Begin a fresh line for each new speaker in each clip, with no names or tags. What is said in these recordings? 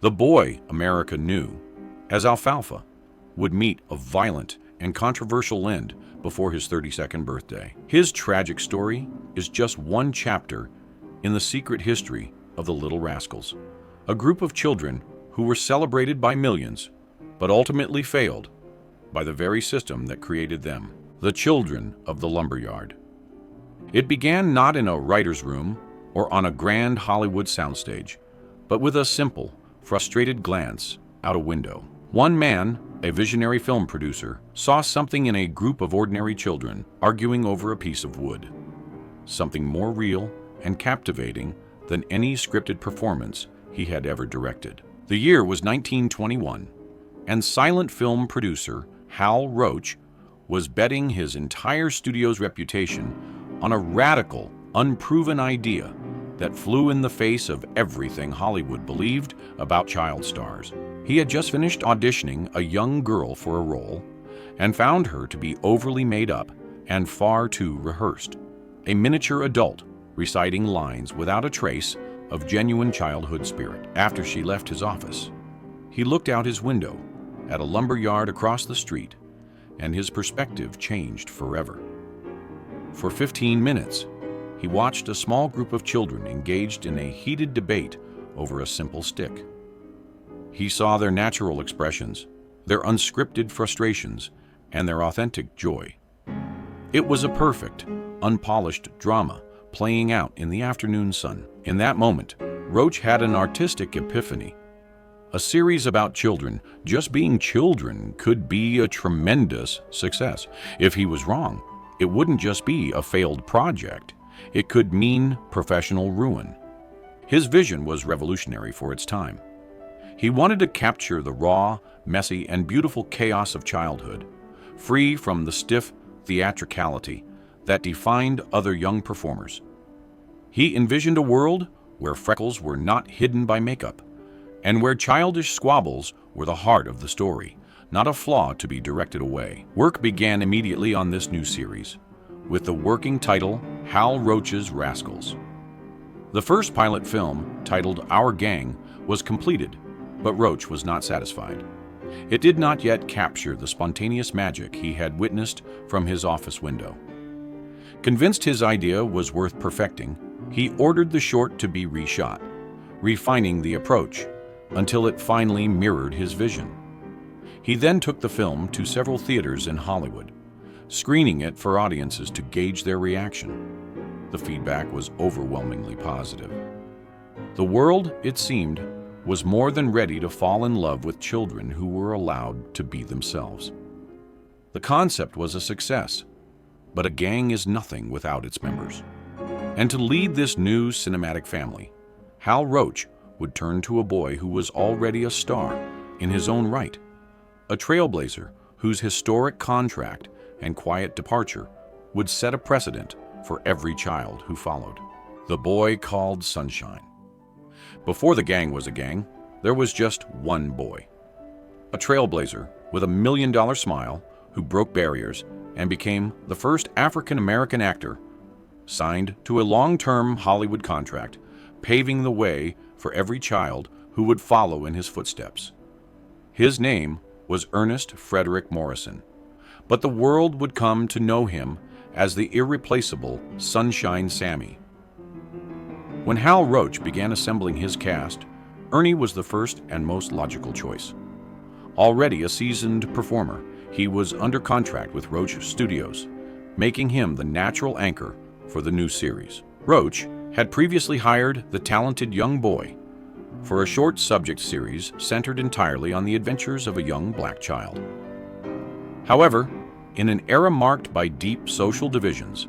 The boy America knew as Alfalfa would meet a violent and controversial end before his 32nd birthday. His tragic story is just one chapter in the secret history of the Little Rascals, a group of children who were celebrated by millions, but ultimately failed by the very system that created them, the children of the lumberyard. It began not in a writer's room or on a grand Hollywood soundstage, but with a simple, frustrated glance out a window. One man, a visionary film producer, saw something in a group of ordinary children arguing over a piece of wood, something more real and captivating than any scripted performance he had ever directed. The year was 1921, and silent film producer Hal Roach was betting his entire studio's reputation on a radical, unproven idea that flew in the face of everything Hollywood believed about child stars. He had just finished auditioning a young girl for a role and found her to be overly made up and far too rehearsed, a miniature adult reciting lines without a trace of genuine childhood spirit. After she left his office, he looked out his window at a lumber yard across the street, and his perspective changed forever. For 15 minutes, he watched a small group of children engaged in a heated debate over a simple stick. He saw their natural expressions, their unscripted frustrations, and their authentic joy. It was a perfect, unpolished drama playing out in the afternoon sun. In that moment, Roach had an artistic epiphany. A series about children, just being children, could be a tremendous success. If he was wrong, it wouldn't just be a failed project. It could mean professional ruin. His vision was revolutionary for its time. He wanted to capture the raw, messy, and beautiful chaos of childhood, free from the stiff theatricality that defined other young performers. He envisioned a world where freckles were not hidden by makeup, and where childish squabbles were the heart of the story, not a flaw to be directed away. Work began immediately on this new series, with the working title Hal Roach's Rascals. The first pilot film, titled Our Gang, was completed, but Roach was not satisfied. It did not yet capture the spontaneous magic he had witnessed from his office window. Convinced his idea was worth perfecting, he ordered the short to be reshot, refining the approach until it finally mirrored his vision. He then took the film to several theaters in Hollywood, screening it for audiences to gauge their reaction. The feedback was overwhelmingly positive. The world, it seemed, was more than ready to fall in love with children who were allowed to be themselves. The concept was a success, but a gang is nothing without its members. And to lead this new cinematic family, Hal Roach would turn to a boy who was already a star in his own right, a trailblazer whose historic contract and quiet departure would set a precedent for every child who followed. The boy called Sunshine. Before the gang was a gang, there was just one boy, a trailblazer with $1 million smile who broke barriers and became the first African-American actor signed to a long-term Hollywood contract, paving the way for every child who would follow in his footsteps. His name was Ernest Frederick Morrison, but the world would come to know him as the irreplaceable Sunshine Sammy. When Hal Roach began assembling his cast, Ernie was the first and most logical choice. Already a seasoned performer, he was under contract with Roach Studios, making him the natural anchor for the new series. Roach had previously hired the talented young boy for a short subject series centered entirely on the adventures of a young black child. However, in an era marked by deep social divisions,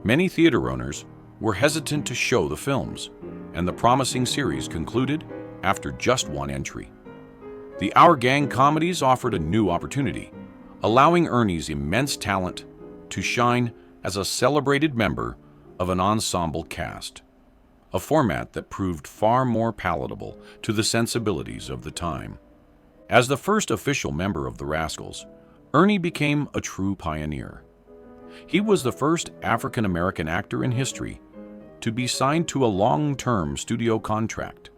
many theater owners were hesitant to show the films, and the promising series concluded after just one entry. The Our Gang comedies offered a new opportunity, allowing Ernie's immense talent to shine as a celebrated member of an ensemble cast, a format that proved far more palatable to the sensibilities of the time. As the first official member of the Rascals, Ernie became a true pioneer. He was the first African-American actor in history to be signed to a long-term studio contract,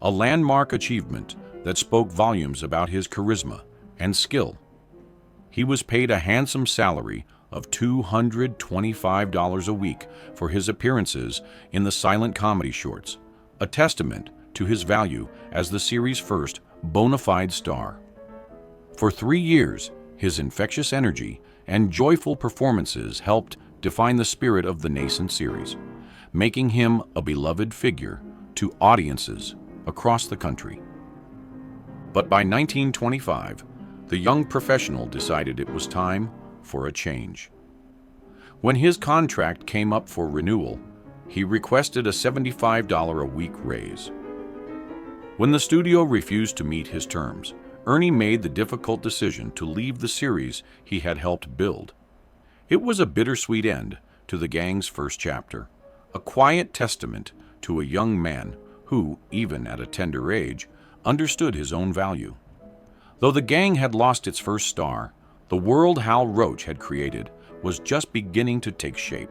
a landmark achievement that spoke volumes about his charisma and skill. He was paid a handsome salary of $225 a week for his appearances in the silent comedy shorts, a testament to his value as the series' first bona fide star. For 3 years, his infectious energy and joyful performances helped define the spirit of the nascent series, making him a beloved figure to audiences across the country. But by 1925, the young professional decided it was time for a change. When his contract came up for renewal, he requested a $75 a week raise. When the studio refused to meet his terms, Ernie made the difficult decision to leave the series he had helped build. It was a bittersweet end to the gang's first chapter, a quiet testament to a young man who, even at a tender age, understood his own value. Though the gang had lost its first star, the world Hal Roach had created was just beginning to take shape,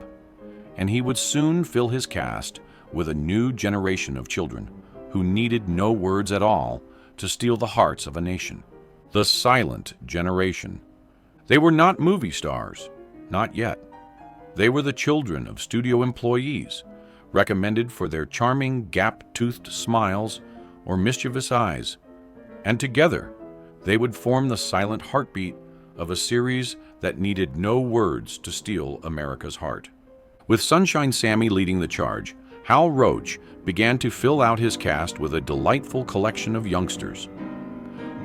and he would soon fill his cast with a new generation of children who needed no words at all to steal the hearts of a nation. The silent generation. They were not movie stars, not yet. They were the children of studio employees, recommended for their charming gap-toothed smiles or mischievous eyes, and together they would form the silent heartbeat of a series that needed no words to steal America's heart. With Sunshine Sammy leading the charge, Hal Roach began to fill out his cast with a delightful collection of youngsters.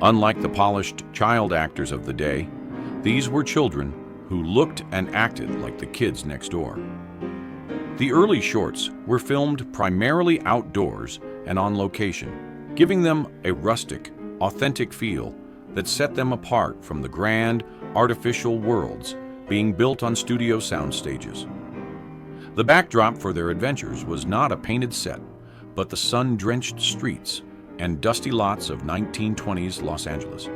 Unlike the polished child actors of the day, these were children who looked and acted like the kids next door. The early shorts were filmed primarily outdoors and on location, giving them a rustic, authentic feel that set them apart from the grand, artificial worlds being built on studio sound stages. The backdrop for their adventures was not a painted set, but the sun-drenched streets and dusty lots of 1920s Los Angeles.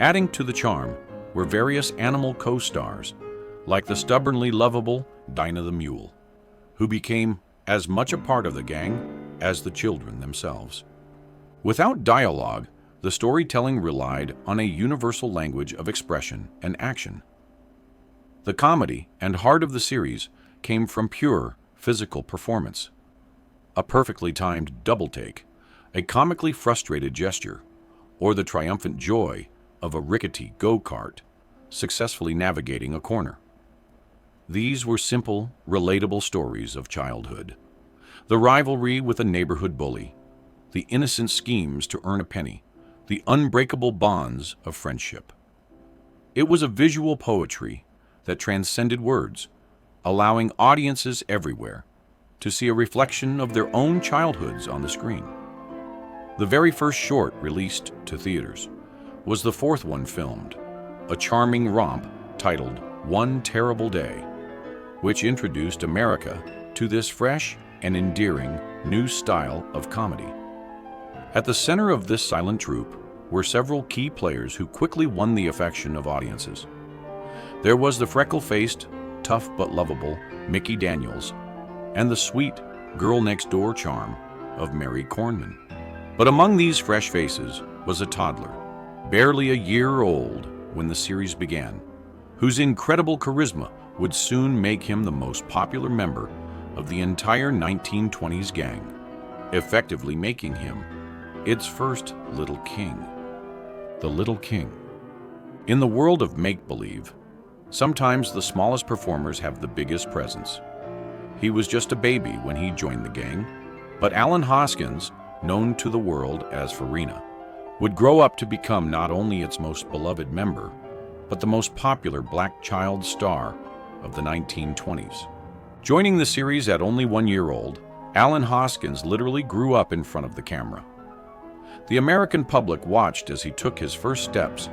Adding to the charm were various animal co-stars, like the stubbornly lovable Dinah the Mule, who became as much a part of the gang as the children themselves. Without dialogue, the storytelling relied on a universal language of expression and action. The comedy and heart of the series came from pure physical performance. A perfectly timed double take, a comically frustrated gesture, or the triumphant joy of a rickety go-kart successfully navigating a corner. These were simple, relatable stories of childhood. The rivalry with a neighborhood bully, the innocent schemes to earn a penny, the unbreakable bonds of friendship. It was a visual poetry that transcended words, allowing audiences everywhere to see a reflection of their own childhoods on the screen. The very first short released to theaters was the fourth one filmed, a charming romp titled One Terrible Day, which introduced America to this fresh and endearing new style of comedy. At the center of this silent troupe were several key players who quickly won the affection of audiences. There was the freckle-faced, tough but lovable Mickey Daniels, and the sweet girl-next-door charm of Mary Cornman. But among these fresh faces was a toddler, barely a year old when the series began, whose incredible charisma would soon make him the most popular member of the entire 1920s gang, effectively making him its first Little King. The Little King. In the world of make-believe, sometimes the smallest performers have the biggest presence. He was just a baby when he joined the gang, but Alan Hoskins, known to the world as Farina, would grow up to become not only its most beloved member, but the most popular black child star of the 1920s. Joining the series at only 1 year old, Alan Hoskins literally grew up in front of the camera. The American public watched as he took his first steps,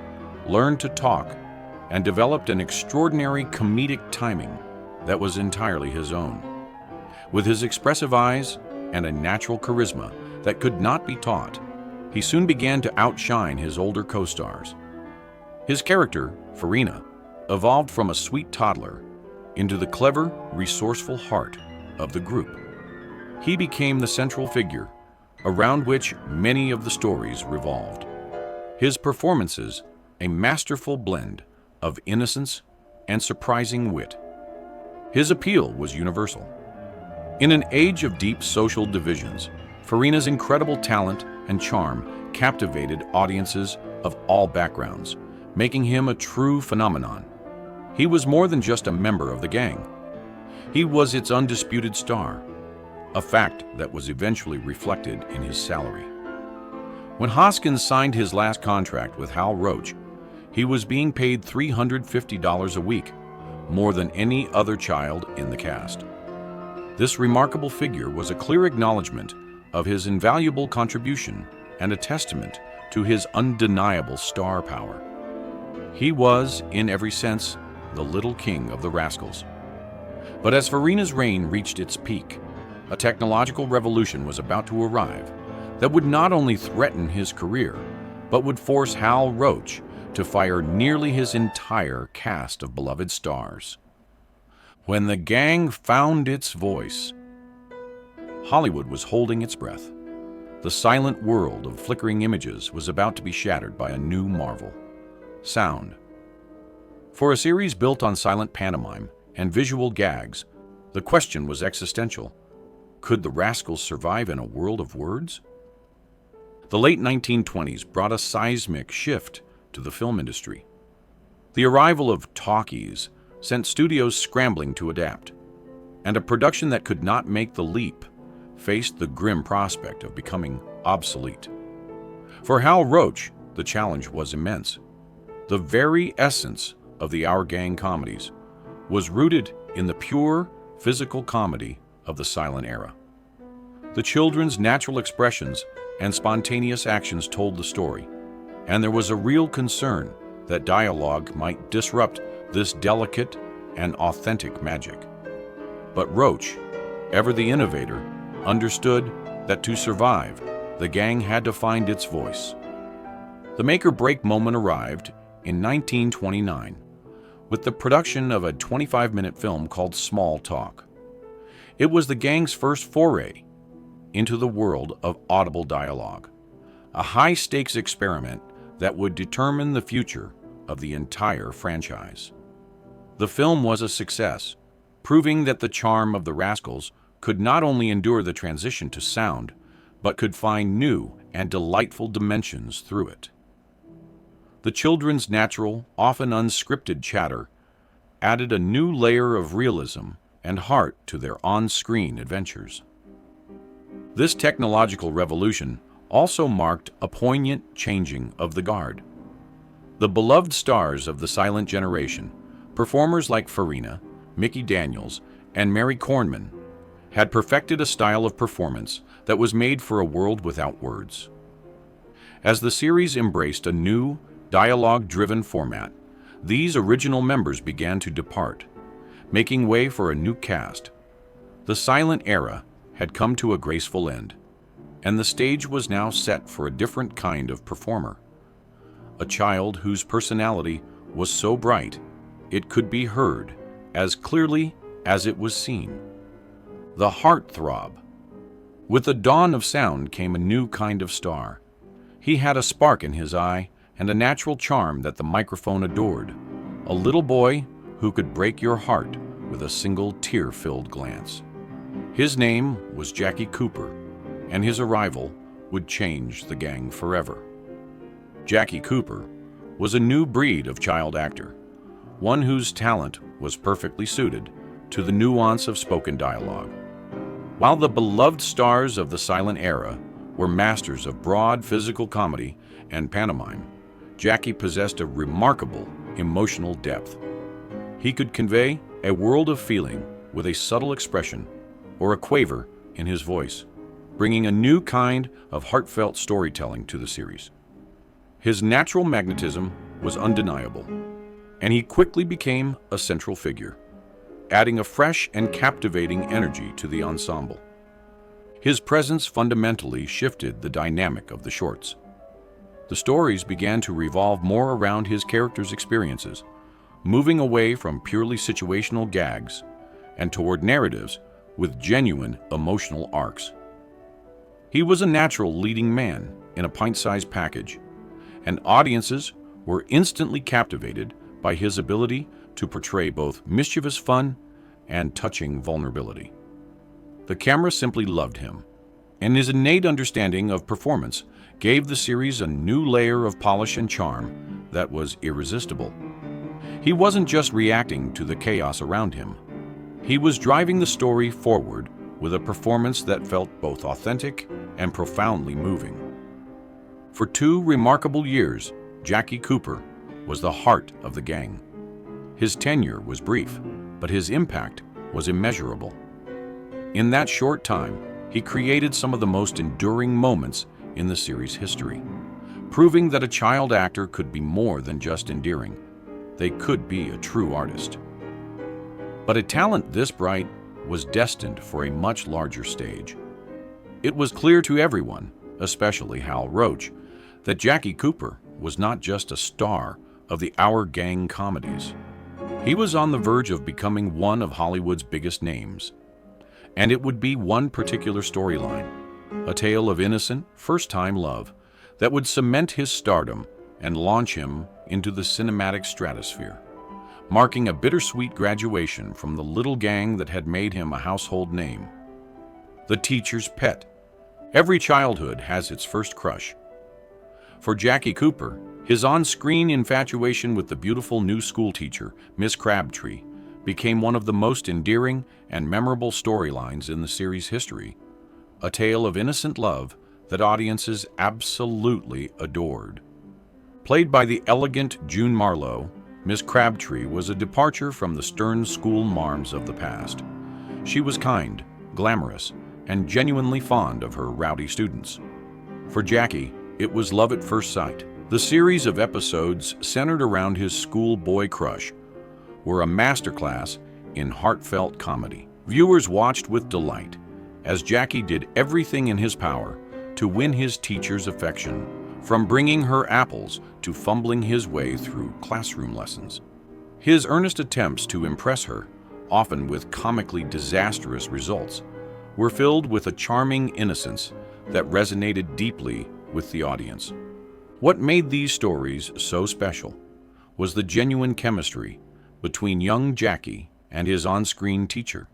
learned to talk, and developed an extraordinary comedic timing that was entirely his own. With his expressive eyes and a natural charisma that could not be taught, he soon began to outshine his older co-stars. His character, Farina, evolved from a sweet toddler into the clever, resourceful heart of the group. He became the central figure, around which many of the stories revolved. His performances, a masterful blend of innocence and surprising wit. His appeal was universal. In an age of deep social divisions, Farina's incredible talent and charm captivated audiences of all backgrounds, making him a true phenomenon. He was more than just a member of the gang. He was its undisputed star, a fact that was eventually reflected in his salary. When Hoskins signed his last contract with Hal Roach, he was being paid $350 a week, more than any other child in the cast. This remarkable figure was a clear acknowledgement of his invaluable contribution and a testament to his undeniable star power. He was, in every sense, the little king of the Rascals. But as Farina's reign reached its peak, a technological revolution was about to arrive that would not only threaten his career, but would force Hal Roach to fire nearly his entire cast of beloved stars. When the gang found its voice, Hollywood was holding its breath. The silent world of flickering images was about to be shattered by a new marvel: sound. For a series built on silent pantomime and visual gags, the question was existential. Could the Rascals survive in a world of words? The late 1920s brought a seismic shift to the film industry. The arrival of talkies sent studios scrambling to adapt, and a production that could not make the leap faced the grim prospect of becoming obsolete. For Hal Roach, the challenge was immense. The very essence of the Our Gang comedies was rooted in the pure physical comedy of the silent era. The children's natural expressions and spontaneous actions told the story, and there was a real concern that dialogue might disrupt this delicate and authentic magic. But Roach, ever the innovator, understood that to survive, the gang had to find its voice. The make-or-break moment arrived in 1929 with the production of a 25-minute film called Small Talk. It was the gang's first foray into the world of audible dialogue, a high-stakes experiment that would determine the future of the entire franchise. The film was a success, proving that the charm of the Rascals could not only endure the transition to sound, but could find new and delightful dimensions through it. The children's natural, often unscripted chatter added a new layer of realism and heart to their on-screen adventures. This technological revolution also marked a poignant changing of the guard. The beloved stars of the silent generation, performers like Farina, Mickey Daniels, and Mary Kornman, had perfected a style of performance that was made for a world without words. As the series embraced a new, dialogue-driven format, these original members began to depart, making way for a new cast. The silent era had come to a graceful end, and the stage was now set for a different kind of performer. A child whose personality was so bright it could be heard as clearly as it was seen. The heartthrob. With the dawn of sound came a new kind of star. He had a spark in his eye and a natural charm that the microphone adored, a little boy who could break your heart with a single tear-filled glance. His name was Jackie Cooper, and his arrival would change the gang forever. Jackie Cooper was a new breed of child actor, one whose talent was perfectly suited to the nuance of spoken dialogue. While the beloved stars of the silent era were masters of broad physical comedy and pantomime, Jackie possessed a remarkable emotional depth. He could convey a world of feeling with a subtle expression or a quaver in his voice, bringing a new kind of heartfelt storytelling to the series. His natural magnetism was undeniable, and he quickly became a central figure, adding a fresh and captivating energy to the ensemble. His presence fundamentally shifted the dynamic of the shorts. The stories began to revolve more around his characters' experiences, moving away from purely situational gags and toward narratives with genuine emotional arcs. He was a natural leading man in a pint-sized package, and audiences were instantly captivated by his ability to portray both mischievous fun and touching vulnerability. The camera simply loved him, and his innate understanding of performance gave the series a new layer of polish and charm that was irresistible. He wasn't just reacting to the chaos around him. He was driving the story forward with a performance that felt both authentic and profoundly moving. For 2 remarkable years, Jackie Cooper was the heart of the gang. His tenure was brief, but his impact was immeasurable. In that short time, he created some of the most enduring moments in the series' history, proving that a child actor could be more than just endearing. They could be a true artist. But a talent this bright was destined for a much larger stage. It was clear to everyone, especially Hal Roach, that Jackie Cooper was not just a star of the Our Gang comedies. He was on the verge of becoming one of Hollywood's biggest names. And it would be one particular storyline, a tale of innocent, first-time love that would cement his stardom and launch him into the cinematic stratosphere, marking a bittersweet graduation from the little gang that had made him a household name. The teacher's pet. Every childhood has its first crush. For Jackie Cooper, his on-screen infatuation with the beautiful new schoolteacher, Miss Crabtree, became one of the most endearing and memorable storylines in the series' history, a tale of innocent love that audiences absolutely adored. Played by the elegant June Marlowe, Miss Crabtree was a departure from the stern school marms of the past. She was kind, glamorous, and genuinely fond of her rowdy students. For Jackie, it was love at first sight. The series of episodes centered around his schoolboy crush were a masterclass in heartfelt comedy. Viewers watched with delight as Jackie did everything in his power to win his teacher's affection, from bringing her apples to fumbling his way through classroom lessons. His earnest attempts to impress her, often with comically disastrous results, were filled with a charming innocence that resonated deeply with the audience. What made these stories so special was the genuine chemistry between young Jackie and his on-screen teacher.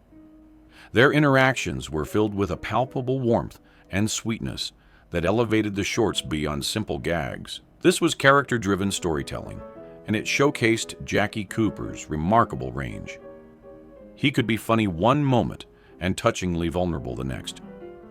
Their interactions were filled with a palpable warmth and sweetness that elevated the shorts beyond simple gags. This was character-driven storytelling, and it showcased Jackie Cooper's remarkable range. He could be funny one moment and touchingly vulnerable the next,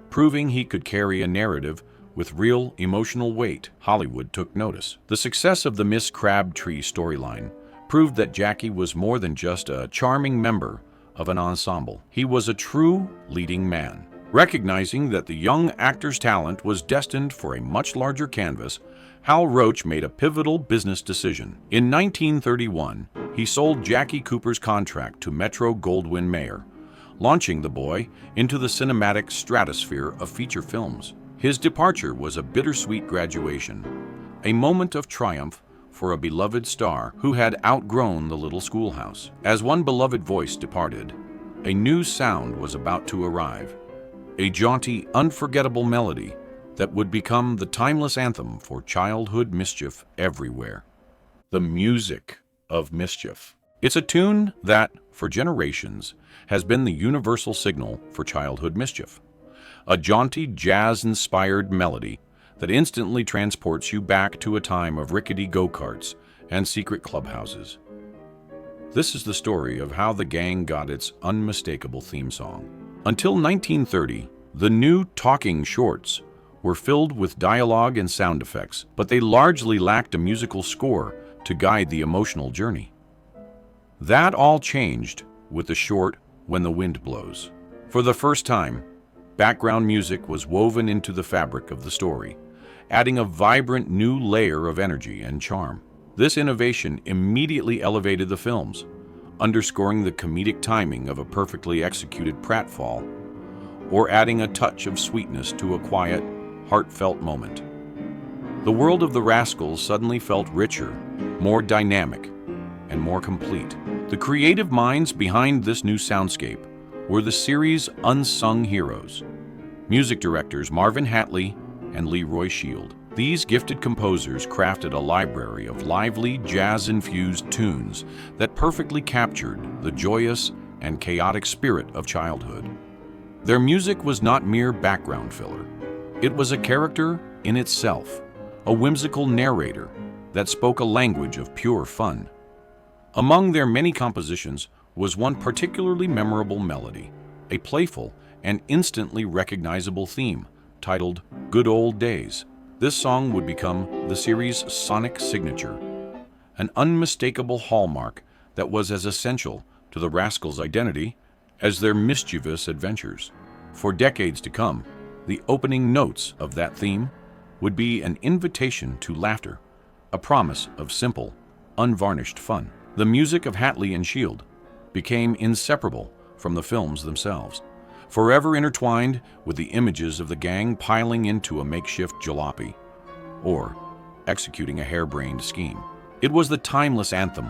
proving he could carry a narrative with real emotional weight. Hollywood took notice. The success of the Miss Crabtree storyline proved that Jackie was more than just a charming member of an ensemble. He was a true leading man. Recognizing that the young actor's talent was destined for a much larger canvas, Hal Roach made a pivotal business decision. In 1931, he sold Jackie Cooper's contract to Metro-Goldwyn-Mayer, launching the boy into the cinematic stratosphere of feature films. His departure was a bittersweet graduation, a moment of triumph for a beloved star who had outgrown the little schoolhouse. As one beloved voice departed, a new sound was about to arrive, a jaunty, unforgettable melody that would become the timeless anthem for childhood mischief everywhere. The music of mischief. It's a tune that, for generations, has been the universal signal for childhood mischief. A jaunty, jazz-inspired melody that instantly transports you back to a time of rickety go-karts and secret clubhouses. This is the story of how the gang got its unmistakable theme song. Until 1930, the new talking shorts were filled with dialogue and sound effects, but they largely lacked a musical score to guide the emotional journey. That all changed with the short When the Wind Blows. For the first time, background music was woven into the fabric of the story, adding a vibrant new layer of energy and charm. This innovation immediately elevated the films, underscoring the comedic timing of a perfectly executed pratfall, or adding a touch of sweetness to a quiet, heartfelt moment. The world of the Rascals suddenly felt richer, more dynamic, and more complete. The creative minds behind this new soundscape were the series' unsung heroes, music directors Marvin Hatley and Leroy Shield. These gifted composers crafted a library of lively, jazz-infused tunes that perfectly captured the joyous and chaotic spirit of childhood. Their music was not mere background filler. It was a character in itself, a whimsical narrator that spoke a language of pure fun. Among their many compositions was one particularly memorable melody, a playful and instantly recognizable theme titled "Good Old Days." This song would become the series' sonic signature, an unmistakable hallmark that was as essential to the Rascals' identity as their mischievous adventures. For decades to come, the opening notes of that theme would be an invitation to laughter, a promise of simple, unvarnished fun. The music of Hatley and Shield became inseparable from the films themselves, forever intertwined with the images of the gang piling into a makeshift jalopy or executing a harebrained scheme. It was the timeless anthem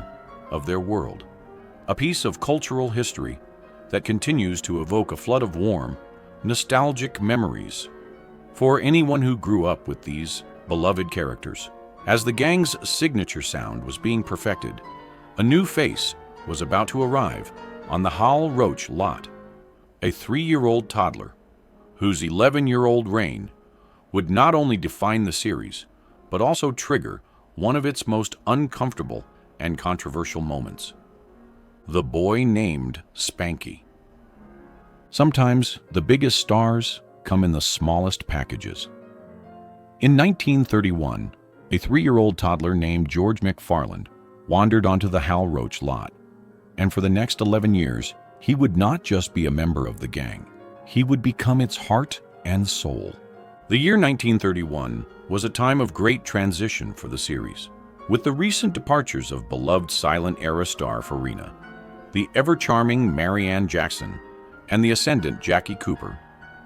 of their world, a piece of cultural history that continues to evoke a flood of warm, nostalgic memories for anyone who grew up with these beloved characters. As the gang's signature sound was being perfected, a new face was about to arrive on the Hal Roach lot, a 3-year-old toddler whose 11-year-old reign would not only define the series, but also trigger one of its most uncomfortable and controversial moments. The boy named Spanky. Sometimes the biggest stars come in the smallest packages. In 1931, a 3-year-old toddler named George McFarland wandered onto the Hal Roach lot, and for the next 11 years, he would not just be a member of the gang, he would become its heart and soul. The year 1931 was a time of great transition for the series. With the recent departures of beloved silent-era star Farina, the ever-charming Marianne Jackson, and the ascendant Jackie Cooper,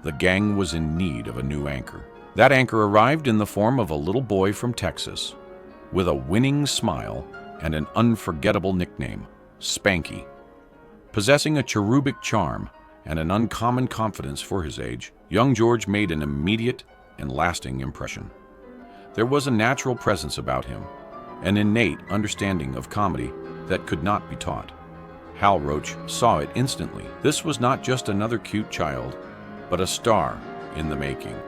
the gang was in need of a new anchor. That anchor arrived in the form of a little boy from Texas, with a winning smile and an unforgettable nickname, Spanky. Possessing a cherubic charm and an uncommon confidence for his age, young George made an immediate and lasting impression. There was a natural presence about him, an innate understanding of comedy that could not be taught. Hal Roach saw it instantly. This was not just another cute child, but a star in the making.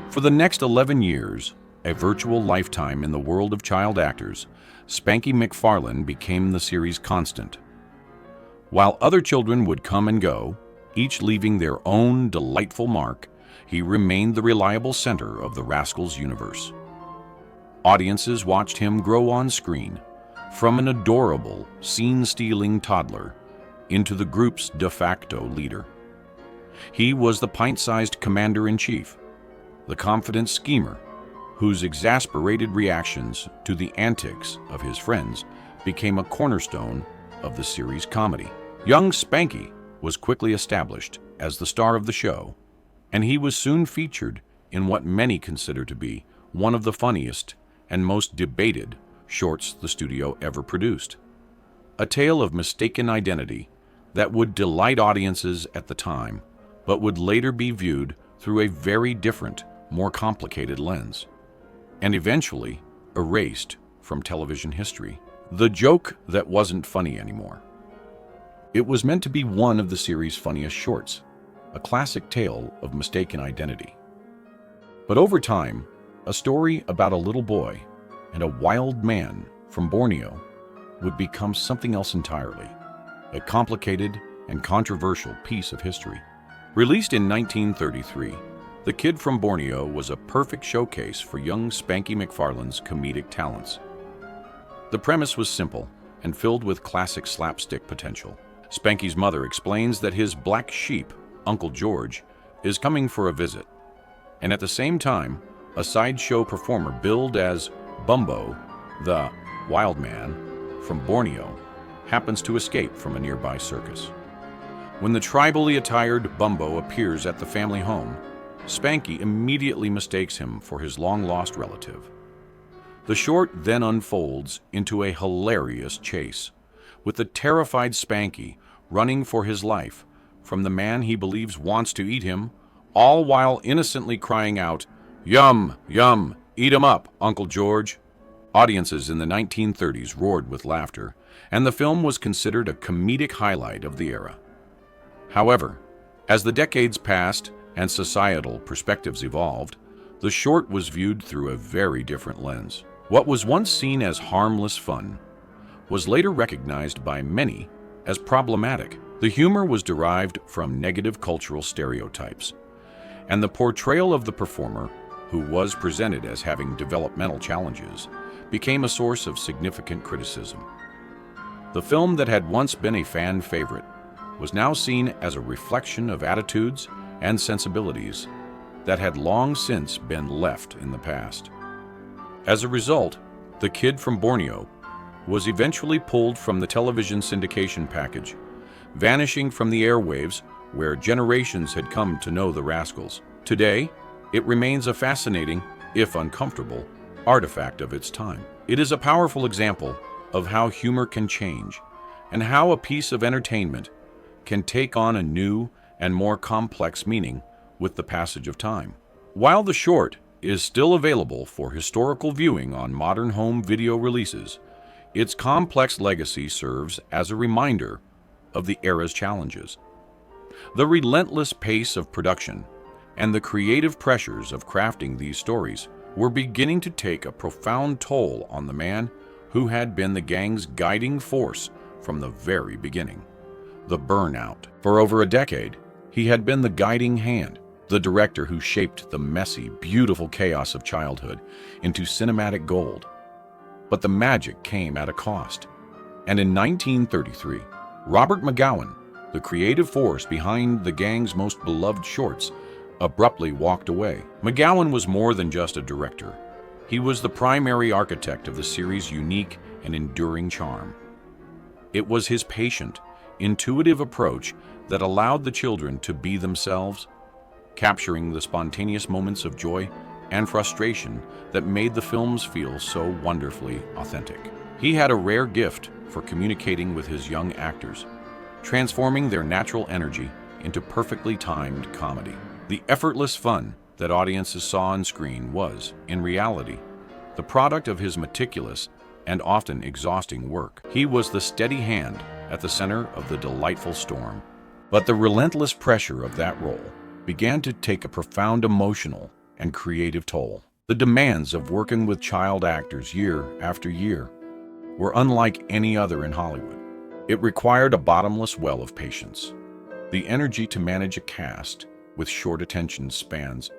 For the next 11 years, a virtual lifetime in the world of child actors, Spanky McFarland became the series' constant. While other children would come and go, each leaving their own delightful mark, he remained the reliable center of the Rascals universe. Audiences watched him grow on screen, from an adorable, scene-stealing toddler into the group's de facto leader. He was the pint-sized commander-in-chief, the confident schemer whose exasperated reactions to the antics of his friends became a cornerstone of the series' comedy. Young Spanky was quickly established as the star of the show, and he was soon featured in what many consider to be one of the funniest and most debated shorts the studio ever produced. A tale of mistaken identity that would delight audiences at the time, but would later be viewed through a very different, more complicated lens, and eventually erased from television history. The joke that wasn't funny anymore. It was meant to be one of the series' funniest shorts, a classic tale of mistaken identity. But over time, a story about a little boy and a wild man from Borneo would become something else entirely, a complicated and controversial piece of history. Released in 1933, The Kid from Borneo was a perfect showcase for young Spanky McFarland's comedic talents. The premise was simple and filled with classic slapstick potential. Spanky's mother explains that his black sheep, Uncle George, is coming for a visit, and at the same time, a sideshow performer billed as Bumbo, the wild man from Borneo, happens to escape from a nearby circus. When the tribally attired Bumbo appears at the family home, Spanky immediately mistakes him for his long-lost relative. The short then unfolds into a hilarious chase, with the terrified Spanky running for his life from the man he believes wants to eat him all while innocently crying out, "Yum, yum, eat 'em up, Uncle George." Audiences in the 1930s roared with laughter, and the film was considered a comedic highlight of the era. However, as the decades passed and societal perspectives evolved, the short was viewed through a very different lens. What was once seen as harmless fun was later recognized by many as problematic. The humor was derived from negative cultural stereotypes, and the portrayal of the performer, who was presented as having developmental challenges, became a source of significant criticism. The film that had once been a fan favorite was now seen as a reflection of attitudes and sensibilities that had long since been left in the past. As a result, The Kid from Borneo was eventually pulled from the television syndication package, vanishing from the airwaves where generations had come to know the Rascals. Today, it remains a fascinating, if uncomfortable, artifact of its time. It is a powerful example of how humor can change and how a piece of entertainment can take on a new and more complex meaning with the passage of time. While the short is still available for historical viewing on modern home video releases, its complex legacy serves as a reminder of the era's challenges. The relentless pace of production and the creative pressures of crafting these stories were beginning to take a profound toll on the man who had been the gang's guiding force from the very beginning, the Burnout. For over a decade, he had been the guiding hand, the director who shaped the messy, beautiful chaos of childhood into cinematic gold. But the magic came at a cost. And in 1933, Robert McGowan, the creative force behind the gang's most beloved shorts, abruptly walked away. McGowan was more than just a director. He was the primary architect of the series' unique and enduring charm. It was his patient, intuitive approach that allowed the children to be themselves, capturing the spontaneous moments of joy and frustration that made the films feel so wonderfully authentic. He had a rare gift for communicating with his young actors, transforming their natural energy into perfectly timed comedy. The effortless fun that audiences saw on screen was, in reality, the product of his meticulous and often exhausting work. He was the steady hand at the center of the delightful storm. But the relentless pressure of that role began to take a profound emotional and creative toll. The demands of working with child actors year after year were unlike any other in Hollywood. It required a bottomless well of patience, the energy to manage a cast with short attention spans,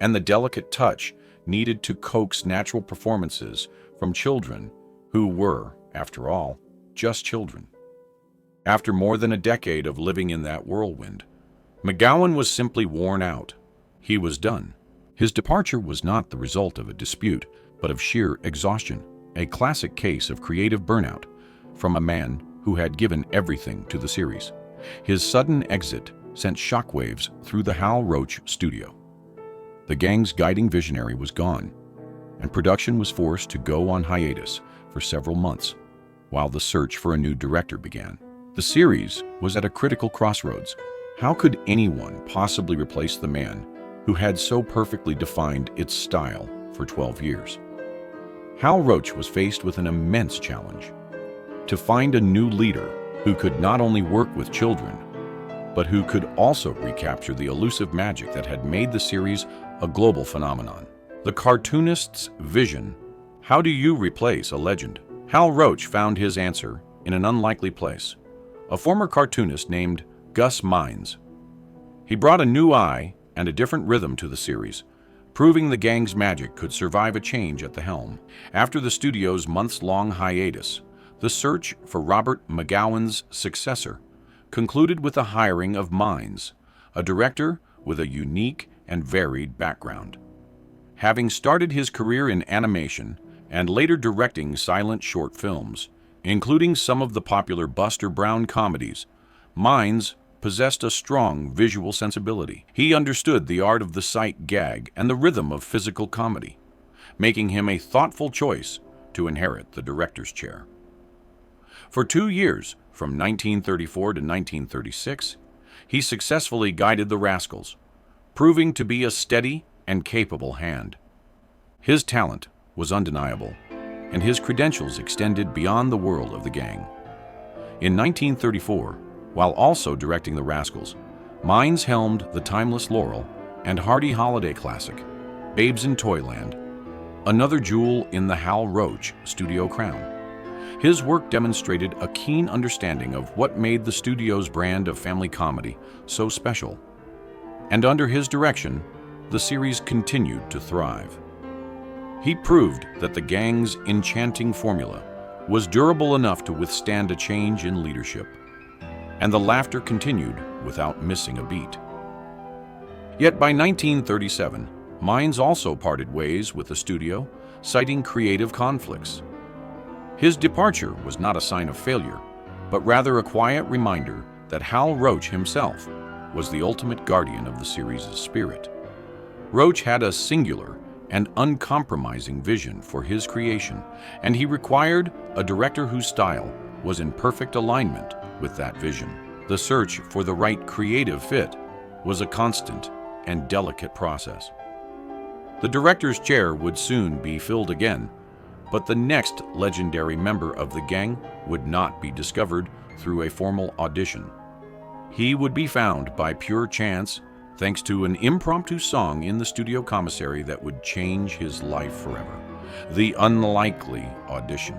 and the delicate touch needed to coax natural performances from children who were, after all, just children. After more than a decade of living in that whirlwind, McGowan was simply worn out. He was done. His departure was not the result of a dispute, but of sheer exhaustion, a classic case of creative burnout from a man who had given everything to the series. His sudden exit sent shockwaves through the Hal Roach studio. The gang's guiding visionary was gone, and production was forced to go on hiatus for several months while the search for a new director began. The series was at a critical crossroads. How could anyone possibly replace the man who had so perfectly defined its style for 12 years? Hal Roach was faced with an immense challenge: to find a new leader who could not only work with children, but who could also recapture the elusive magic that had made the series a global phenomenon. The cartoonist's vision. How do you replace a legend? Hal Roach found his answer in an unlikely place: a former cartoonist named Gus Mines. He brought a new eye and a different rhythm to the series, proving the gang's magic could survive a change at the helm. After the studio's months-long hiatus, the search for Robert McGowan's successor concluded with the hiring of Mines, a director with a unique and varied background. Having started his career in animation and later directing silent short films, including some of the popular Buster Brown comedies, Mines possessed a strong visual sensibility. He understood the art of the sight gag and the rhythm of physical comedy, making him a thoughtful choice to inherit the director's chair. For 2 years, from 1934 to 1936, he successfully guided the Rascals, proving to be a steady and capable hand. His talent was undeniable, and his credentials extended beyond the world of the gang. In 1934, while also directing the Rascals, Mines helmed the timeless Laurel and hearty holiday classic, Babes in Toyland, another jewel in the Hal Roach studio crown. His work demonstrated a keen understanding of what made the studio's brand of family comedy so special. And under his direction, the series continued to thrive. He proved that the gang's enchanting formula was durable enough to withstand a change in leadership, and the laughter continued without missing a beat. Yet by 1937, Mines also parted ways with the studio, citing creative conflicts. His departure was not a sign of failure, but rather a quiet reminder that Hal Roach himself was the ultimate guardian of the series' spirit. Roach had a singular and uncompromising vision for his creation, and he required a director whose style was in perfect alignment with that vision. The search for the right creative fit was a constant and delicate process. The director's chair would soon be filled again, but the next legendary member of the gang would not be discovered through a formal audition. He would be found by pure chance, thanks to an impromptu song in the studio commissary that would change his life forever: The Unlikely Audition.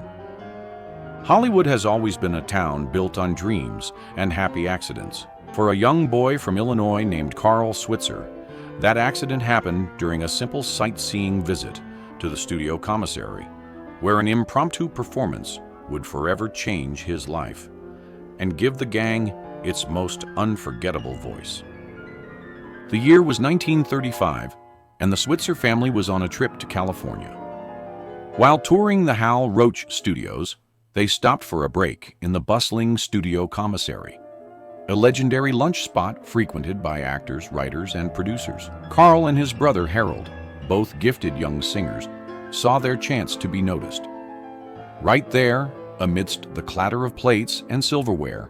Hollywood has always been a town built on dreams and happy accidents. For a young boy from Illinois named Carl Switzer, that accident happened during a simple sightseeing visit to the studio commissary, where an impromptu performance would forever change his life and give the gang its most unforgettable voice. The year was 1935, and the Switzer family was on a trip to California. While touring the Hal Roach studios, they stopped for a break in the bustling studio commissary, a legendary lunch spot frequented by actors, writers, and producers. Carl and his brother Harold, both gifted young singers, saw their chance to be noticed. Right there, amidst the clatter of plates and silverware,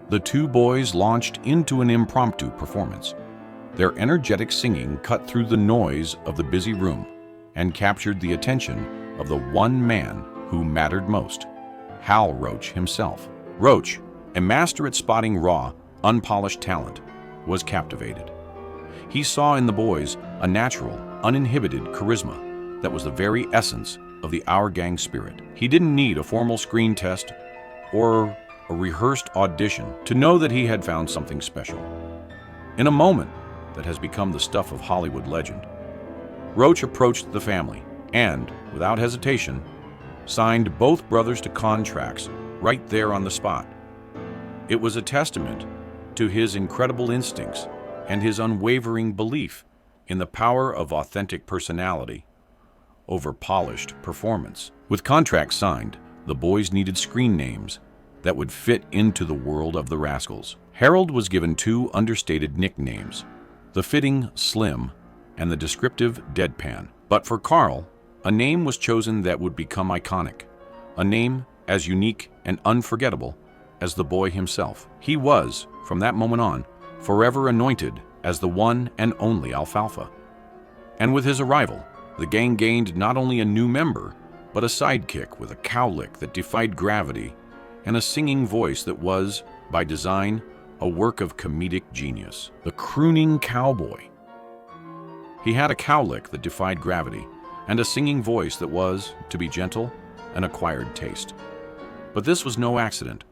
the two boys launched into an impromptu performance. Their energetic singing cut through the noise of the busy room and captured the attention of the one man who mattered most: Hal Roach himself. Roach, a master at spotting raw, unpolished talent, was captivated. He saw in the boys a natural, uninhibited charisma that was the very essence of the Our Gang spirit. He didn't need a formal screen test or a rehearsed audition to know that he had found something special. In a moment that has become the stuff of Hollywood legend, Roach approached the family and, without hesitation, signed both brothers to contracts right there on the spot. It was a testament to his incredible instincts and his unwavering belief in the power of authentic personality over polished performance. With contracts signed, the boys needed screen names that would fit into the world of the Rascals. Harold was given two understated nicknames: the fitting Slim and the descriptive Deadpan. But for Carl, a name was chosen that would become iconic, a name as unique and unforgettable as the boy himself. He was, from that moment on, forever anointed as the one and only Alfalfa. And with his arrival, the gang gained not only a new member, but a sidekick with a cowlick that defied gravity and a singing voice that was, by design, a work of comedic genius: the crooning cowboy. He had a cowlick that defied gravity and a singing voice that was, to be gentle, an acquired taste. But this was no accident.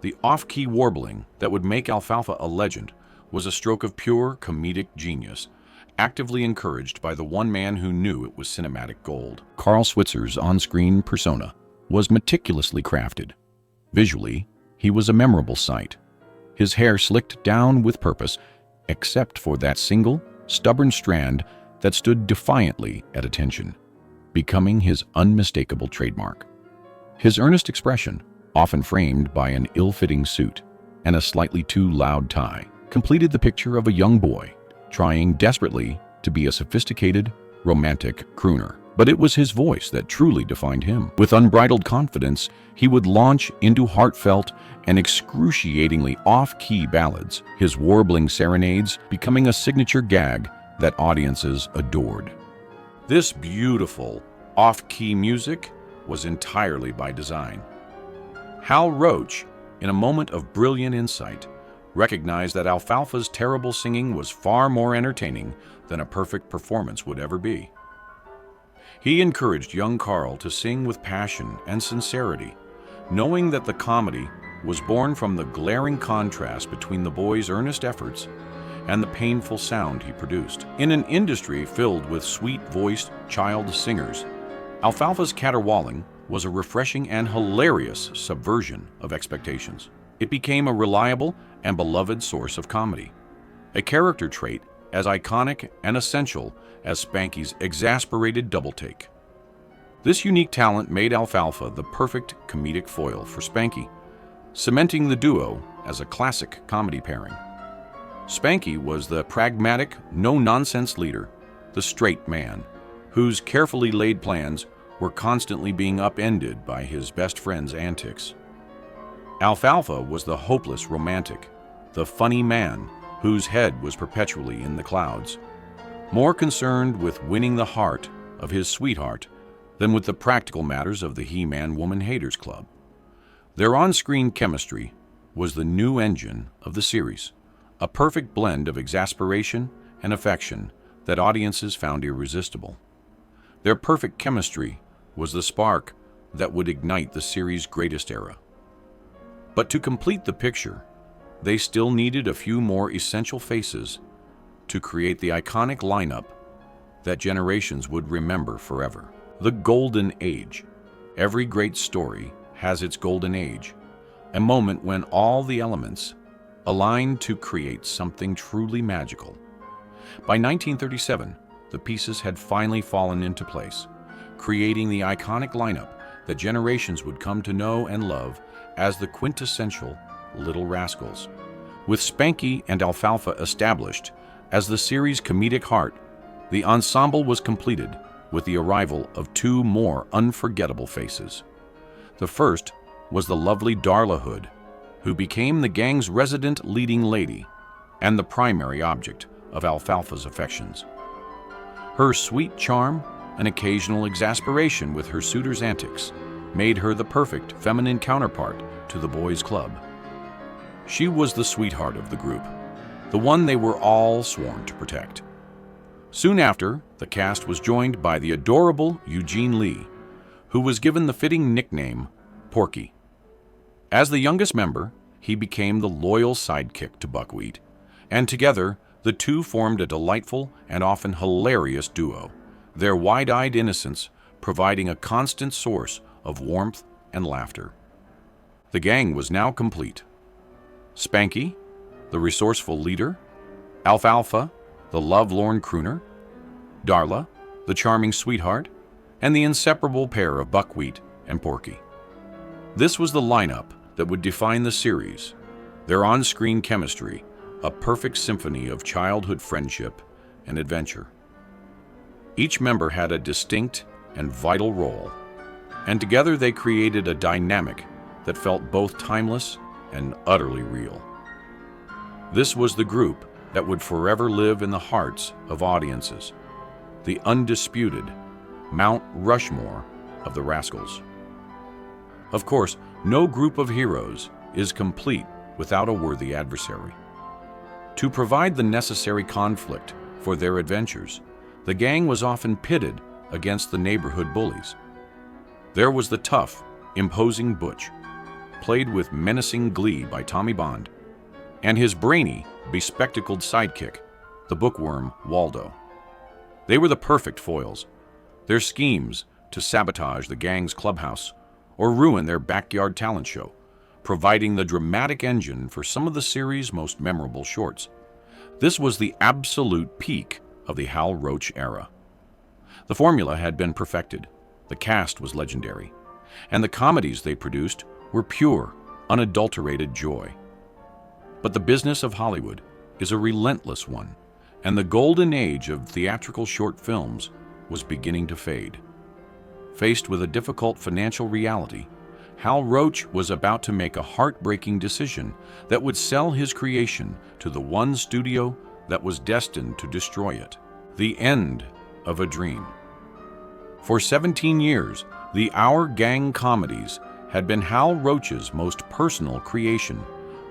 The off-key warbling that would make Alfalfa a legend was a stroke of pure comedic genius, actively encouraged by the one man who knew it was cinematic gold. Carl Switzer's on-screen persona was meticulously crafted. Visually, he was a memorable sight. His hair slicked down with purpose, except for that single, stubborn strand that stood defiantly at attention, becoming his unmistakable trademark. His earnest expression, often framed by an ill-fitting suit and a slightly too loud tie, completed the picture of a young boy trying desperately to be a sophisticated, romantic crooner. But it was his voice that truly defined him. With unbridled confidence, he would launch into heartfelt and excruciatingly off-key ballads, his warbling serenades becoming a signature gag that audiences adored. This beautiful, off-key music was entirely by design. Hal Roach, in a moment of brilliant insight, recognized that Alfalfa's terrible singing was far more entertaining than a perfect performance would ever be. He encouraged young Carl to sing with passion and sincerity, knowing that the comedy was born from the glaring contrast between the boy's earnest efforts and the painful sound he produced. In an industry filled with sweet-voiced child singers, Alfalfa's caterwauling was a refreshing and hilarious subversion of expectations. It became a reliable and beloved source of comedy, a character trait as iconic and essential as Spanky's exasperated double-take. This unique talent made Alfalfa the perfect comedic foil for Spanky, cementing the duo as a classic comedy pairing. Spanky was the pragmatic, no-nonsense leader, the straight man, whose carefully laid plans were constantly being upended by his best friend's antics. Alfalfa was the hopeless romantic, the funny man whose head was perpetually in the clouds, more concerned with winning the heart of his sweetheart than with the practical matters of the He-Man Woman Haters Club. Their on-screen chemistry was the new engine of the series, a perfect blend of exasperation and affection that audiences found irresistible. Their perfect chemistry was the spark that would ignite the series' greatest era. But to complete the picture, they still needed a few more essential faces to create the iconic lineup that generations would remember forever. The Golden Age. Every great story has its golden age, a moment when all the elements aligned to create something truly magical. By 1937, the pieces had finally fallen into place, creating the iconic lineup that generations would come to know and love as the quintessential Little Rascals. With Spanky and Alfalfa established as the series' comedic heart, the ensemble was completed with the arrival of two more unforgettable faces. The first was the lovely Darla Hood, who became the gang's resident leading lady and the primary object of Alfalfa's affections. Her sweet charm and occasional exasperation with her suitor's antics made her the perfect feminine counterpart to the boys' club. She was the sweetheart of the group, the one they were all sworn to protect. Soon after, the cast was joined by the adorable Eugene Lee, who was given the fitting nickname Porky. As the youngest member, he became the loyal sidekick to Buckwheat, and together the two formed a delightful and often hilarious duo, their wide-eyed innocence providing a constant source of warmth and laughter. The gang was now complete. Spanky, the resourceful leader, Alfalfa, the love-lorn crooner, Darla, the charming sweetheart, and the inseparable pair of Buckwheat and Porky. This was the lineup that would define the series, their on-screen chemistry, a perfect symphony of childhood friendship and adventure. Each member had a distinct and vital role, and together they created a dynamic that felt both timeless and utterly real. This was the group that would forever live in the hearts of audiences, the undisputed Mount Rushmore of the Rascals. Of course, no group of heroes is complete without a worthy adversary. To provide the necessary conflict for their adventures, the gang was often pitted against the neighborhood bullies. There was the tough, imposing Butch, played with menacing glee by Tommy Bond, and his brainy, bespectacled sidekick, the bookworm Waldo. They were the perfect foils. Their schemes to sabotage the gang's clubhouse or ruin their backyard talent show, providing the dramatic engine for some of the series' most memorable shorts. This was the absolute peak of the Hal Roach era. The formula had been perfected, the cast was legendary, and the comedies they produced were pure, unadulterated joy. But the business of Hollywood is a relentless one, and the golden age of theatrical short films was beginning to fade. Faced with a difficult financial reality, Hal Roach was about to make a heartbreaking decision that would sell his creation to the one studio that was destined to destroy it. The end of a dream. For 17 years, the Our Gang comedies had been Hal Roach's most personal creation,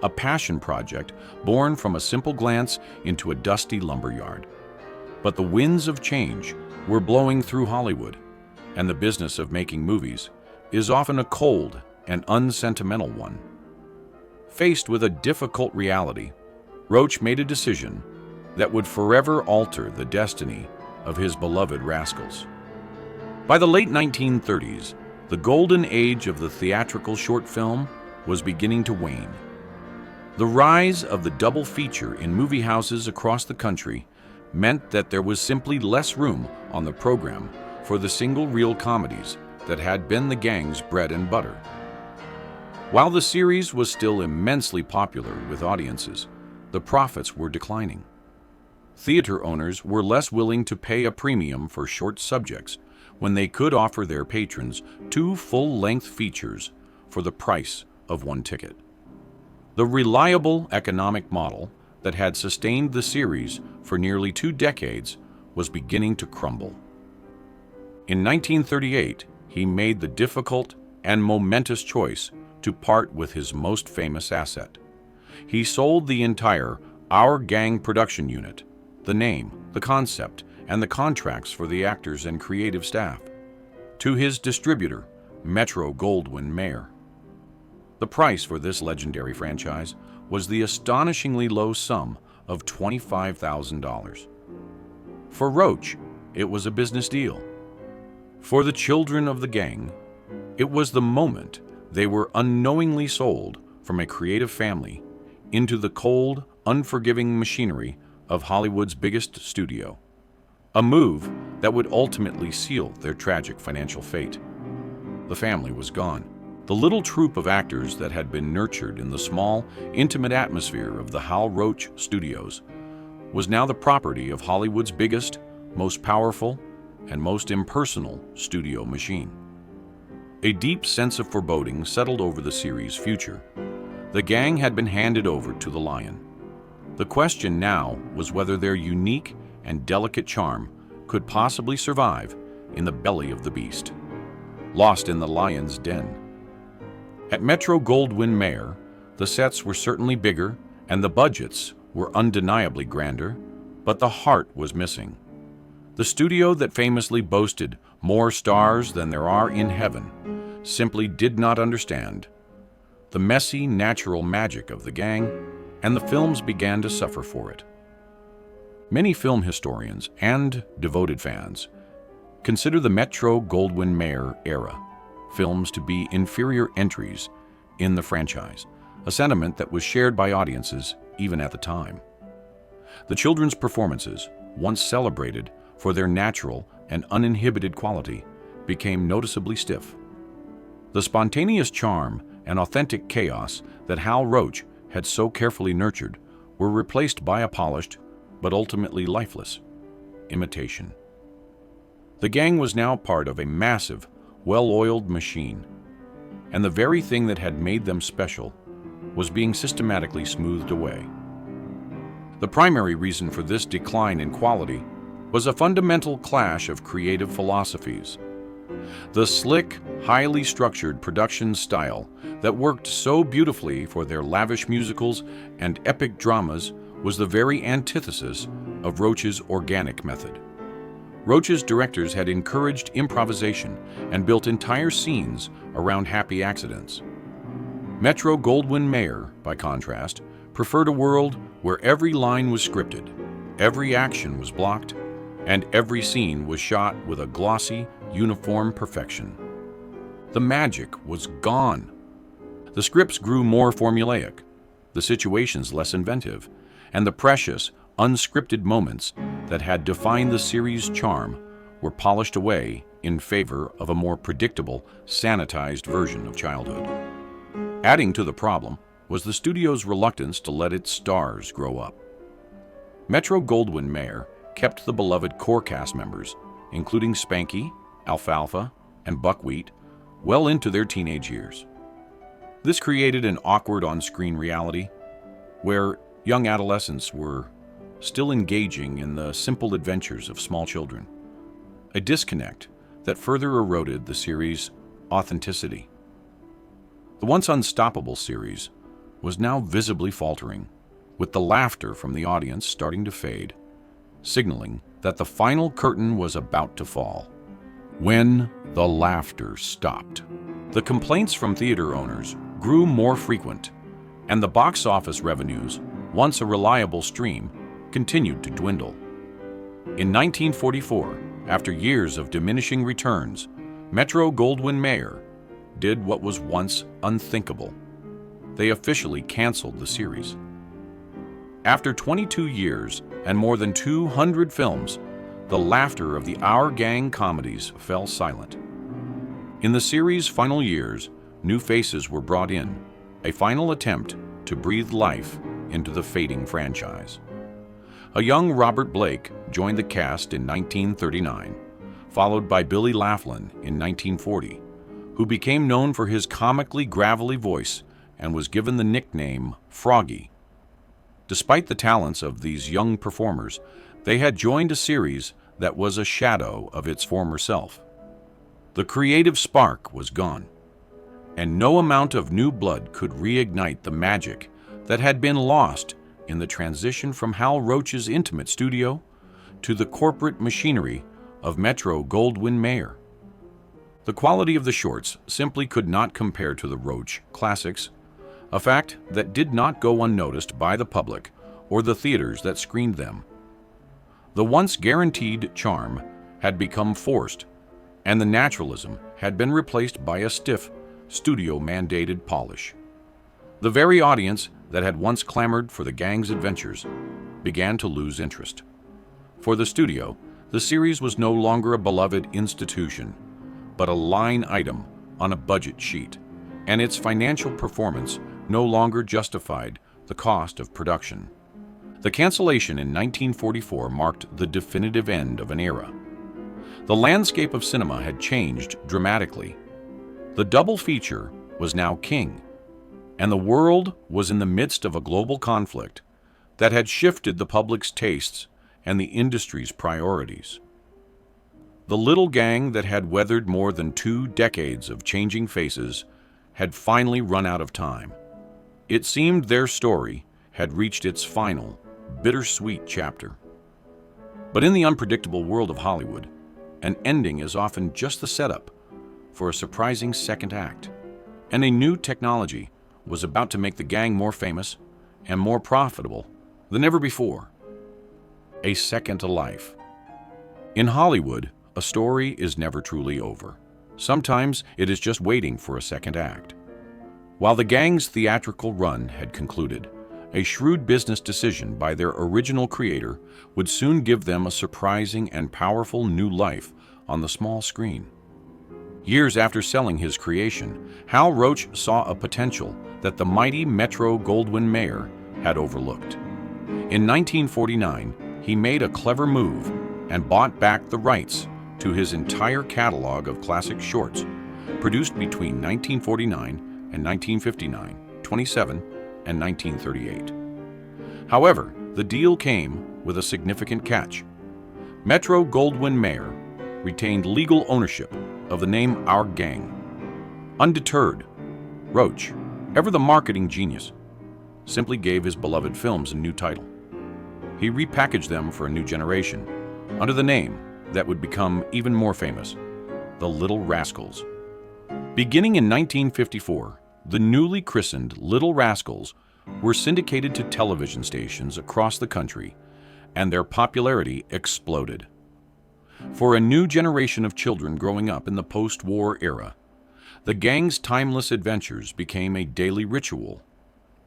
a passion project born from a simple glance into a dusty lumberyard. But the winds of change were blowing through Hollywood, and the business of making movies is often a cold and unsentimental one. Faced with a difficult reality, Roach made a decision that would forever alter the destiny of his beloved Rascals. By the late 1930s, the golden age of the theatrical short film was beginning to wane. The rise of the double feature in movie houses across the country meant that there was simply less room on the program for the single reel comedies that had been the gang's bread and butter. While the series was still immensely popular with audiences, the profits were declining. Theater owners were less willing to pay a premium for short subjects when they could offer their patrons 2 full-length features for the price of 1 ticket. The reliable economic model that had sustained the series for nearly 2 decades was beginning to crumble. In 1938, he made the difficult and momentous choice to part with his most famous asset. He sold the entire Our Gang production unit, the name, the concept, and the contracts for the actors and creative staff, to his distributor, Metro-Goldwyn-Mayer. The price for this legendary franchise was the astonishingly low sum of $25,000. For Roach, it was a business deal. For the children of the gang, it was the moment they were unknowingly sold from a creative family into the cold, unforgiving machinery of Hollywood's biggest studio, a move that would ultimately seal their tragic financial fate. The family was gone. The little troupe of actors that had been nurtured in the small, intimate atmosphere of the Hal Roach Studios was now the property of Hollywood's biggest, most powerful, and most impersonal studio machine. A deep sense of foreboding settled over the series' future. The gang had been handed over to the lion. The question now was whether their unique and delicate charm could possibly survive in the belly of the beast, lost in the lion's den. At Metro-Goldwyn-Mayer, the sets were certainly bigger and the budgets were undeniably grander, but the heart was missing. The studio that famously boasted more stars than there are in heaven simply did not understand the messy, natural magic of the gang, and the films began to suffer for it. Many film historians and devoted fans consider the Metro-Goldwyn-Mayer era films to be inferior entries in the franchise, a sentiment that was shared by audiences even at the time. The children's performances, once celebrated for their natural and uninhibited quality, became noticeably stiff. The spontaneous charm and authentic chaos that Hal Roach had so carefully nurtured were replaced by a polished, but ultimately lifeless, imitation. The gang was now part of a massive, well-oiled machine, and the very thing that had made them special was being systematically smoothed away. The primary reason for this decline in quality was a fundamental clash of creative philosophies. The slick, highly structured production style that worked so beautifully for their lavish musicals and epic dramas was the very antithesis of Roach's organic method. Roach's directors had encouraged improvisation and built entire scenes around happy accidents. Metro-Goldwyn-Mayer, by contrast, preferred a world where every line was scripted, every action was blocked, and every scene was shot with a glossy, uniform perfection. The magic was gone. The scripts grew more formulaic, the situations less inventive, and the precious, unscripted moments that had defined the series' charm were polished away in favor of a more predictable, sanitized version of childhood. Adding to the problem was the studio's reluctance to let its stars grow up. Metro-Goldwyn-Mayer kept the beloved core cast members including Spanky, Alfalfa, and Buckwheat, well into their teenage years. This created an awkward on-screen reality where young adolescents were still engaging in the simple adventures of small children, a disconnect that further eroded the series' authenticity. The once unstoppable series was now visibly faltering, with the laughter from the audience starting to fade, signaling that the final curtain was about to fall. When the laughter stopped, the complaints from theater owners grew more frequent, and the box office revenues, once a reliable stream, continued to dwindle. In 1944, after years of diminishing returns, Metro-Goldwyn-Mayer did what was once unthinkable. They officially canceled the series. After 22 years and more than 200 films, the laughter of the Our Gang comedies fell silent. In the series' final years, new faces were brought in, a final attempt to breathe life into the fading franchise. A young Robert Blake joined the cast in 1939, followed by Billy Laughlin in 1940, who became known for his comically gravelly voice and was given the nickname Froggy. Despite the talents of these young performers, they had joined a series that was a shadow of its former self. The creative spark was gone, and no amount of new blood could reignite the magic that had been lost in the transition from Hal Roach's intimate studio to the corporate machinery of Metro-Goldwyn-Mayer. The quality of the shorts simply could not compare to the Roach classics, a fact that did not go unnoticed by the public or the theaters that screened them. The once guaranteed charm had become forced, and the naturalism had been replaced by a stiff, studio-mandated polish. The very audience that had once clamored for the gang's adventures began to lose interest. For the studio, the series was no longer a beloved institution, but a line item on a budget sheet, and its financial performance no longer justified the cost of production. The cancellation in 1944 marked the definitive end of an era. The landscape of cinema had changed dramatically. The double feature was now king, and the world was in the midst of a global conflict that had shifted the public's tastes and the industry's priorities. The little gang that had weathered more than 2 decades of changing faces had finally run out of time. It seemed their story had reached its final, bittersweet chapter. But in the unpredictable world of Hollywood, an ending is often just the setup for a surprising second act, and a new technology was about to make the gang more famous and more profitable than ever before. A second to life. In Hollywood, a story is never truly over. Sometimes it is just waiting for a second act. While the gang's theatrical run had concluded, a shrewd business decision by their original creator would soon give them a surprising and powerful new life on the small screen. Years after selling his creation, Hal Roach saw a potential that the mighty Metro-Goldwyn-Mayer had overlooked. In 1949, he made a clever move and bought back the rights to his entire catalog of classic shorts, produced between 1949 and 1959, 27, and 1938. However, the deal came with a significant catch. Metro-Goldwyn-Mayer retained legal ownership of the name Our Gang. Undeterred, Roach, ever the marketing genius, simply gave his beloved films a new title. He repackaged them for a new generation under the name that would become even more famous, the Little Rascals. Beginning in 1954, the newly christened Little Rascals were syndicated to television stations across the country, and their popularity exploded. For a new generation of children growing up in the post-war era, the gang's timeless adventures became a daily ritual,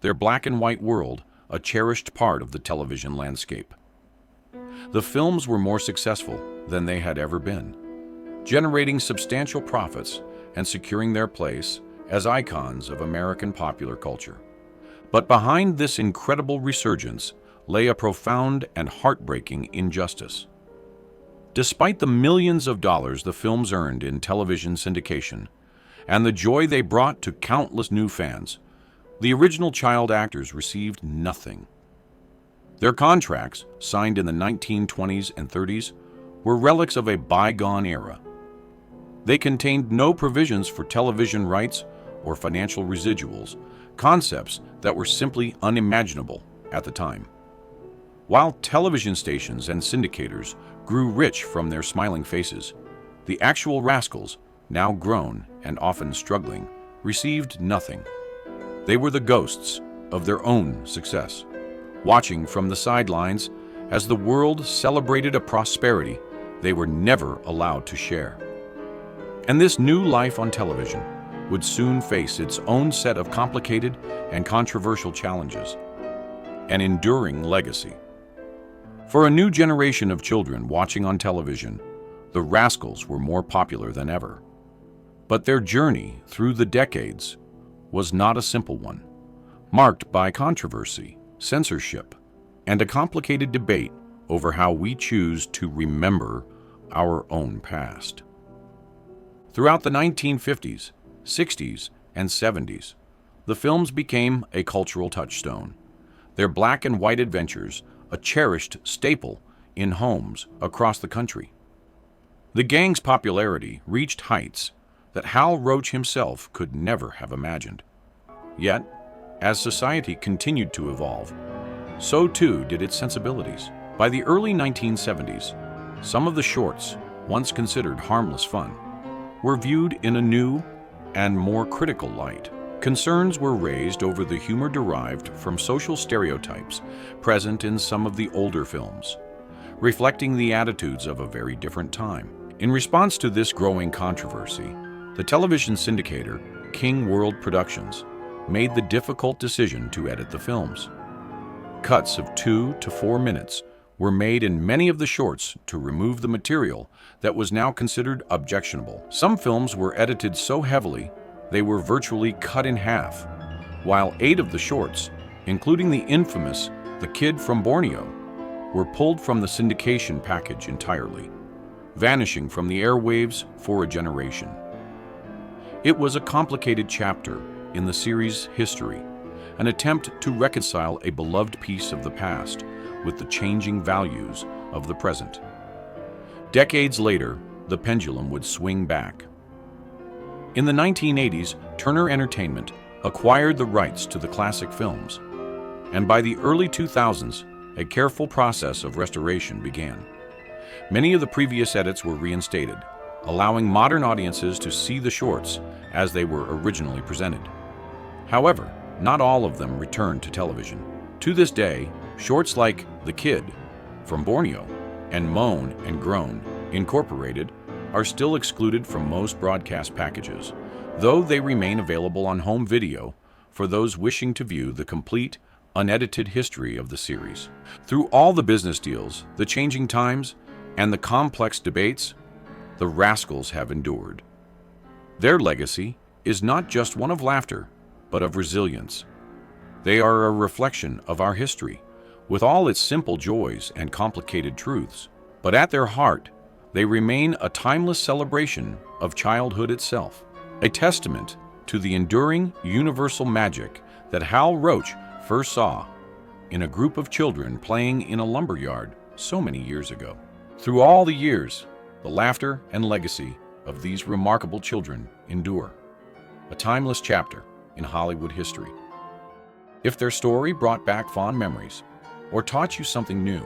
their black and white world a cherished part of the television landscape. The films were more successful than they had ever been, generating substantial profits and securing their place as icons of American popular culture. But behind this incredible resurgence lay a profound and heartbreaking injustice. Despite the millions of dollars the films earned in television syndication and the joy they brought to countless new fans, the original child actors received nothing. Their contracts, signed in the 1920s and 30s, were relics of a bygone era. They contained no provisions for television rights or financial residuals, concepts that were simply unimaginable at the time. While television stations and syndicators grew rich from their smiling faces, the actual rascals, now grown and often struggling, received nothing. They were the ghosts of their own success, watching from the sidelines as the world celebrated a prosperity they were never allowed to share. And this new life on television would soon face its own set of complicated and controversial challenges, an enduring legacy. For a new generation of children watching on television, the Rascals were more popular than ever. But their journey through the decades was not a simple one, marked by controversy, censorship, and a complicated debate over how we choose to remember our own past. Throughout the 1950s, 60s, and 70s, the films became a cultural touchstone, their black and white adventures a cherished staple in homes across the country. The gang's popularity reached heights that Hal Roach himself could never have imagined. Yet, as society continued to evolve, so too did its sensibilities. By the early 1970s, some of the shorts, once considered harmless fun, were viewed in a new and more critical light. Concerns were raised over the humor derived from social stereotypes present in some of the older films, reflecting the attitudes of a very different time. In response to this growing controversy, the television syndicator King World Productions made the difficult decision to edit the films. Cuts of 2 to 4 minutes were made in many of the shorts to remove the material that was now considered objectionable. Some films were edited so heavily they were virtually cut in half, while 8 of the shorts, including the infamous The Kid from Borneo, were pulled from the syndication package entirely, vanishing from the airwaves for a generation. It was a complicated chapter in the series' history, an attempt to reconcile a beloved piece of the past with the changing values of the present. Decades later, the pendulum would swing back. In the 1980s, Turner Entertainment acquired the rights to the classic films, and by the early 2000s, a careful process of restoration began. Many of the previous edits were reinstated, allowing modern audiences to see the shorts as they were originally presented. However, not all of them returned to television. To this day, shorts like The Kid from Borneo and Moan and Groan Incorporated are still excluded from most broadcast packages, though they remain available on home video for those wishing to view the complete, unedited history of the series. Through all the business deals, the changing times, and the complex debates, the Rascals have endured. Their legacy is not just one of laughter, but of resilience. They are a reflection of our history, with all its simple joys and complicated truths. But at their heart, they remain a timeless celebration of childhood itself, a testament to the enduring universal magic that Hal Roach first saw in a group of children playing in a lumberyard so many years ago. Through all the years, the laughter and legacy of these remarkable children endure, a timeless chapter in Hollywood history. If their story brought back fond memories or taught you something new,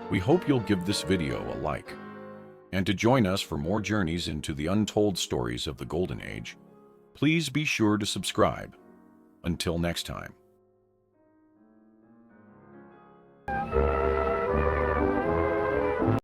we hope you'll give this video a like. And to join us for more journeys into the untold stories of the Golden Age, please be sure to subscribe. Until next time.